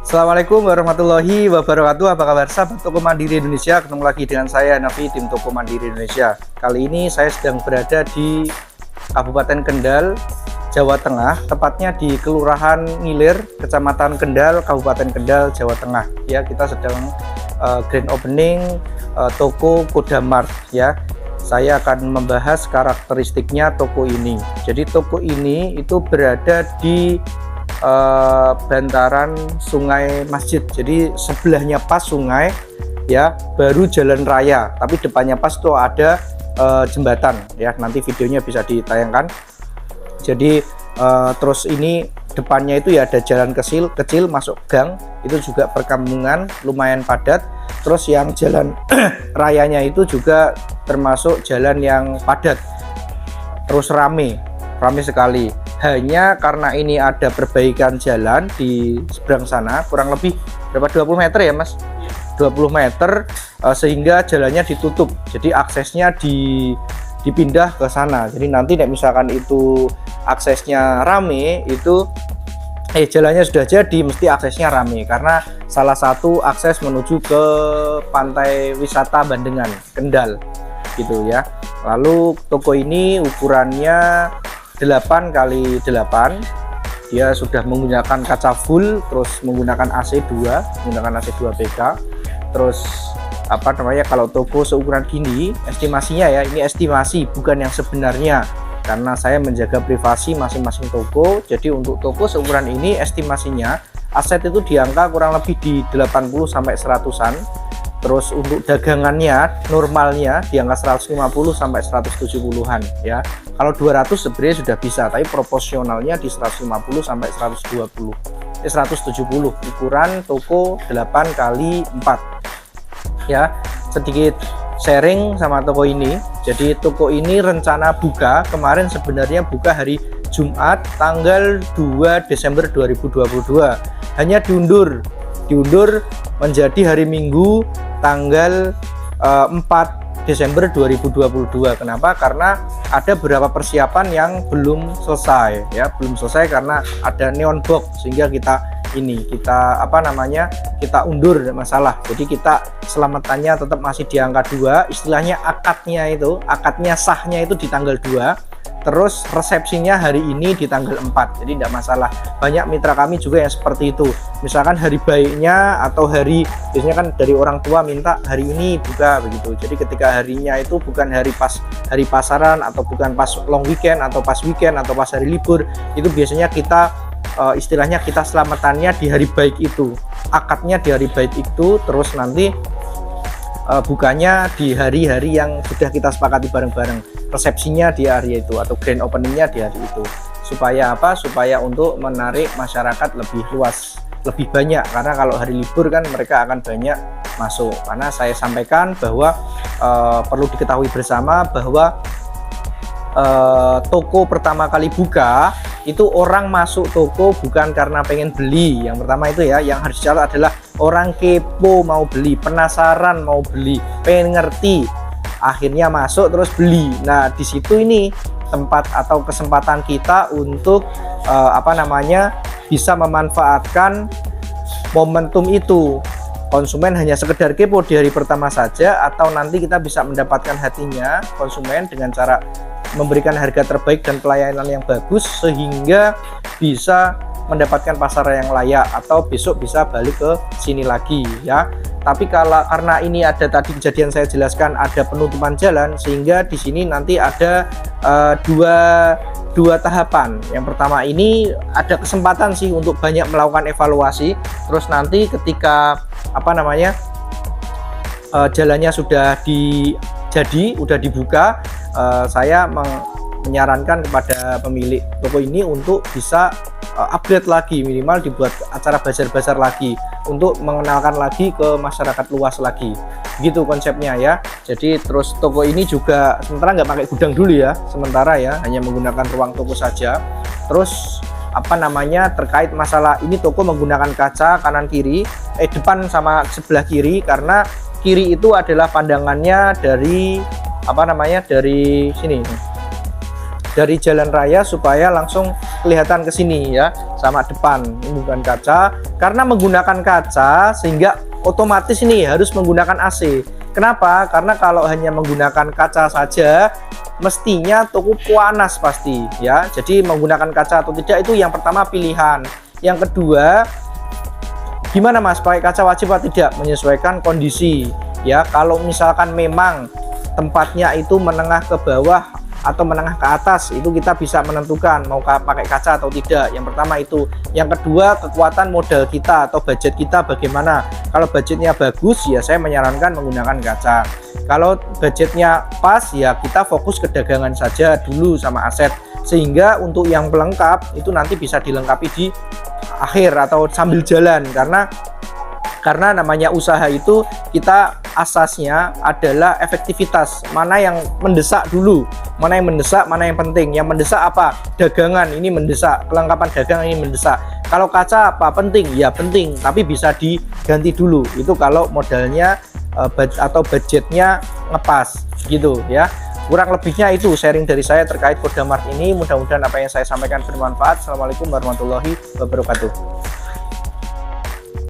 Assalamualaikum warahmatullahi wabarakatuh. Apa kabar sahabat Toko Mandiri Indonesia? Ketemu lagi dengan saya Nafi, tim Toko Mandiri Indonesia. Kali ini saya sedang berada di Kabupaten Kendal, Jawa Tengah, tepatnya di Kelurahan Ngilir, Kecamatan Kendal, Kabupaten Kendal, Jawa Tengah. Ya, kita sedang grand opening toko Kodamart ya. Saya akan membahas karakteristiknya toko ini. Jadi toko ini itu berada di bantaran sungai masjid, jadi sebelahnya pas sungai ya, baru jalan raya, tapi depannya pas tuh ada jembatan ya, nanti videonya bisa ditayangkan. Jadi terus ini depannya itu ya ada jalan kecil masuk gang, itu juga perkampungan lumayan padat. Terus yang jalan rayanya itu juga termasuk jalan yang padat, terus rame sekali. Hanya karena ini ada perbaikan jalan di seberang sana, kurang lebih berapa, 20 meter ya mas? 20 meter, sehingga jalannya ditutup, jadi aksesnya dipindah ke sana. Jadi nanti misalkan itu aksesnya rame, itu jalannya sudah jadi, mesti aksesnya rame, karena salah satu akses menuju ke pantai wisata Bandengan, Kendal gitu ya. Lalu toko ini ukurannya 8 kali 8, dia sudah menggunakan kaca full, terus menggunakan AC2 PK. Terus apa namanya, kalau toko seukuran gini estimasinya ya, ini estimasi bukan yang sebenarnya, karena saya menjaga privasi masing-masing toko. Jadi untuk toko seukuran ini estimasinya aset itu di angka kurang lebih di 80 sampai 100-an. Terus untuk dagangannya normalnya di angka 150 sampai 170-an ya. Kalau 200 sebenarnya sudah bisa, tapi proporsionalnya di 150 sampai 170 ukuran toko 8 kali 4 ya. Sedikit sharing sama toko ini. Jadi toko ini rencana buka kemarin, sebenarnya buka hari Jumat tanggal 2 Desember 2022, hanya diundur menjadi hari Minggu tanggal 4 Desember 2022. Kenapa? Karena ada beberapa persiapan yang belum selesai ya, karena ada neon box, sehingga kita undur, tidak masalah. Jadi kita selamatannya tetap masih di angka 2, istilahnya akadnya sahnya itu di tanggal 2. Terus resepsinya hari ini di tanggal 4, jadi tidak masalah. Banyak mitra kami juga yang seperti itu, misalkan hari baiknya atau biasanya kan dari orang tua minta hari ini buka begitu. Jadi ketika harinya itu bukan hari pasaran, atau bukan pas long weekend, atau pas weekend, atau pas hari libur, itu biasanya kita istilahnya kita selamatannya di hari baik itu, akadnya di hari baik itu, terus nanti bukanya di hari-hari yang sudah kita sepakati bareng-bareng, resepsinya di hari itu atau grand openingnya di hari itu. Supaya apa? Supaya untuk menarik masyarakat lebih luas, lebih banyak, karena kalau hari libur kan mereka akan banyak masuk. Karena saya sampaikan bahwa perlu diketahui bersama bahwa toko pertama kali buka itu orang masuk toko bukan karena pengen beli. Yang pertama itu ya, yang harus dicatat adalah orang kepo mau beli, penasaran mau beli, pengen ngerti, akhirnya masuk terus beli. Nah di situ ini tempat atau kesempatan kita untuk bisa memanfaatkan momentum itu. Konsumen hanya sekedar kepo di hari pertama saja, atau nanti kita bisa mendapatkan hatinya konsumen dengan cara memberikan harga terbaik dan pelayanan yang bagus, sehingga bisa mendapatkan pasaran yang layak, atau besok bisa balik ke sini lagi ya. Tapi karena ini ada tadi kejadian saya jelaskan, ada penutupan jalan, sehingga di sini nanti ada dua tahapan. Yang pertama ini ada kesempatan sih untuk banyak melakukan evaluasi. Terus nanti ketika jalannya sudah udah dibuka, saya menyarankan kepada pemilik toko ini untuk bisa upgrade lagi, minimal dibuat acara bazar-bazar lagi untuk mengenalkan lagi ke masyarakat luas lagi, gitu konsepnya ya. Jadi terus toko ini juga sementara nggak pakai gudang dulu ya, sementara ya, hanya menggunakan ruang toko saja. Terus terkait masalah ini, toko menggunakan kaca kanan kiri, depan sama sebelah kiri, karena kiri itu adalah pandangannya dari dari sini, dari jalan raya supaya langsung kelihatan ke sini ya, sama depan. Ini bukan kaca, karena menggunakan kaca sehingga otomatis ini harus menggunakan AC. Kenapa? Karena kalau hanya menggunakan kaca saja mestinya cukup panas pasti ya. Jadi menggunakan kaca atau tidak itu yang pertama pilihan. Yang kedua, gimana Mas, pakai kaca wajib atau tidak? Menyesuaikan kondisi ya. Kalau misalkan memang tempatnya itu menengah ke bawah atau menengah ke atas, itu kita bisa menentukan mau pakai kaca atau tidak. Yang pertama itu. Yang kedua, kekuatan modal kita atau budget kita bagaimana. Kalau budgetnya bagus ya saya menyarankan menggunakan kaca. Kalau budgetnya pas ya kita fokus ke dagangan saja dulu sama aset, sehingga untuk yang pelengkap itu nanti bisa dilengkapi di akhir atau sambil jalan. Karena namanya usaha itu kita asasnya adalah efektivitas, mana yang mendesak dulu, mana yang mendesak, mana yang penting. Yang mendesak apa? Dagangan ini mendesak, kelengkapan dagangan ini mendesak. Kalau kaca apa? Penting, ya penting, tapi bisa diganti dulu. Itu kalau modalnya atau budgetnya ngepas gitu ya. Kurang lebihnya itu sharing dari saya terkait Kodamart ini. Mudah-mudahan apa yang saya sampaikan bermanfaat. Assalamualaikum warahmatullahi wabarakatuh.